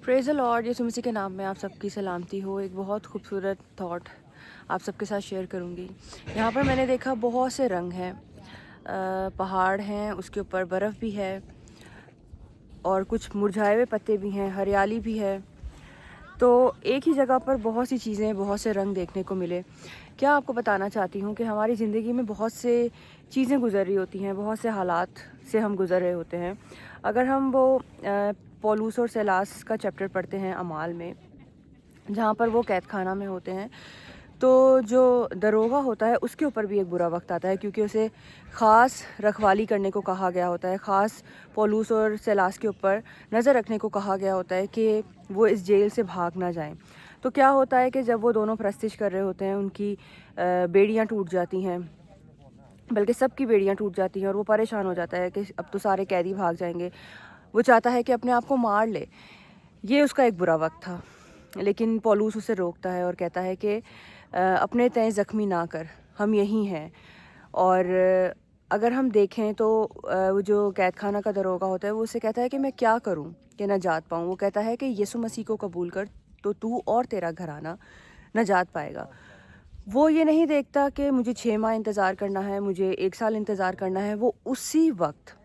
Praise the Lord, यीशु मसीह के नाम में आप सबकी सलामती हो। एक बहुत खूबसूरत थॉट आप सबके साथ शेयर करूंगी। यहाँ पर मैंने देखा बहुत से रंग हैं, पहाड़ हैं, उसके ऊपर बर्फ़ भी है और कुछ मुरझाए हुए पत्ते भी हैं, हरियाली भी है। तो एक ही जगह पर बहुत सी चीज़ें, बहुत से रंग देखने को मिले। क्या आपको बताना चाहती हूँ कि हमारी ज़िंदगी में बहुत से चीज़ें गुज़र रही होती हैं, बहुत से हालात से हम गुज़र रहे होते हैं। अगर हम वो पौलुस और सीलास का चैप्टर पढ़ते हैं अमाल में, जहाँ पर वो कैद खाना में होते हैं, तो जो दरोगा होता है उसके ऊपर भी एक बुरा वक्त आता है, क्योंकि उसे ख़ास रखवाली करने को कहा गया होता है। ख़ास पौलुस और सीलास के ऊपर नज़र रखने को कहा गया होता है कि वो इस जेल से भाग ना जाएं। तो क्या होता है कि जब वो दोनों प्रस्तिश कर रहे होते हैं, उनकी बेड़ियाँ टूट जाती हैं, बल्कि सबकी बेड़ियाँ टूट जाती हैं और वो परेशान हो जाता है कि अब तो सारे कैदी भाग जाएंगे। वो चाहता है कि अपने आप को मार ले। ये उसका एक बुरा वक्त था, लेकिन पौलुस उसे रोकता है और कहता है कि अपने तय ज़ख्मी ना कर, हम यहीं हैं। और अगर हम देखें तो वो जो कैद खाना का दरोगा होता है, वो उसे कहता है कि मैं क्या करूं कि नजात पाऊं। वो कहता है कि यीशु मसीह को कबूल कर, तो तू और तेरा घराना नजात पाएगा। वो ये नहीं देखता कि मुझे 6 माह इंतज़ार करना है, मुझे 1 साल इंतज़ार करना है। वो उसी वक्त,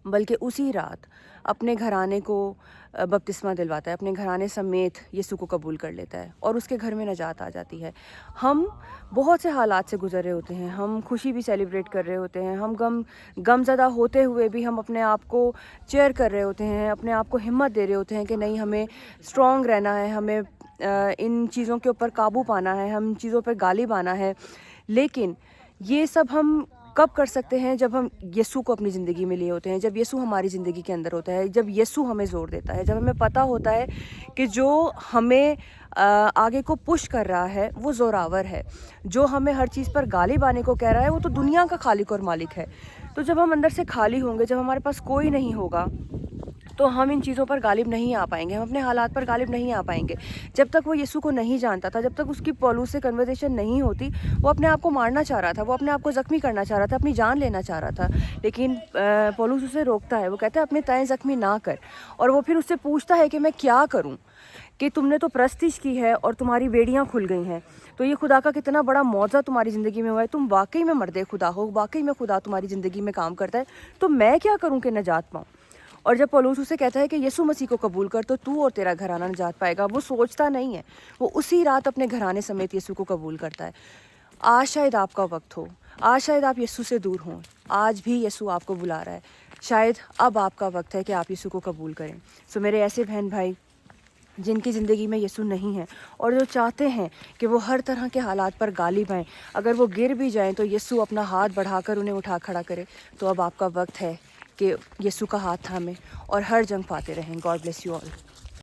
बल्कि उसी रात, अपने घराने को बपतिस्मा दिलवाता है, अपने घराने समेत यीशु को कबूल कर लेता है और उसके घर में नजात आ जाती है। हम बहुत से हालात से गुजर रहे होते हैं, हम खुशी भी सेलिब्रेट कर रहे होते हैं, हम गमज़दा होते हुए भी हम अपने आप को चेयर कर रहे होते हैं, अपने आप को हिम्मत दे रहे होते हैं कि नहीं, हमें स्ट्रॉन्ग रहना है, हमें इन चीज़ों के ऊपर काबू पाना है, हम इन चीज़ों पर गालिब आना है। लेकिन ये सब हम कब कर सकते हैं? जब हम यीशु को अपनी ज़िंदगी में लिए होते हैं, जब यीशु हमारी ज़िंदगी के अंदर होता है, जब यीशु हमें ज़ोर देता है, जब हमें पता होता है कि जो हमें आगे को पुश कर रहा है वो ज़ोरावर है, जो हमें हर चीज़ पर गालिब आने को कह रहा है वो तो दुनिया का खालिक और मालिक है। तो जब हम अंदर से खाली होंगे, जब हमारे पास कोई नहीं होगा, तो हम इन चीज़ों पर गालिब नहीं आ पाएंगे, हम अपने हालात पर गालिब नहीं आ पाएंगे। जब तक वो यीशु को नहीं जानता था, जब तक उसकी पौलुस से कन्वर्सेशन नहीं होती, वो अपने आप को मारना चाह रहा था, वो अपने आप को ज़ख्मी करना चाह रहा था, अपनी जान लेना चाह रहा था। लेकिन पौलुस उसे रोकता है। वो कहता है अपने तय ज़ख्मी ना कर। और वो फिर उससे पूछता है कि मैं क्या करूँ, कि तुमने तो प्रस्तिश की है और तुम्हारी बेड़ियाँ खुल गई हैं। तो ये खुदा का कितना बड़ा मौज़ा तुम्हारी ज़िंदगी में हुआ है, तुम वाकई में मर्द खुदा हो, वाकई में खुदा तुम्हारी ज़िंदगी में काम करता है। तो मैं क्या करूँ कि नजात पाऊँ? और जब पौलुस उसे कहता है कि यीशु मसीह को कबूल कर, तो तू और तेरा घराना नजात पाएगा, वो सोचता नहीं है, वो उसी रात अपने घराने समेत यीशु को कबूल करता है। आज शायद आपका वक्त हो, आज शायद आप यीशु से दूर हों, आज भी यीशु आपको बुला रहा है। शायद अब आपका वक्त है कि आप यीशु को कबूल करें। सो मेरे ऐसे बहन भाई जिनकी ज़िंदगी में यीशु नहीं है और जो चाहते हैं कि वो हर तरह के हालात पर गालिब आएँ, अगर वो गिर भी जाएँ तो यीशु अपना हाथ बढ़ाकर उन्हें उठा खड़ा करे। तो अब आपका वक्त है कि यीशु का हाथ थामें और हर जंग पाते रहें। God bless you all.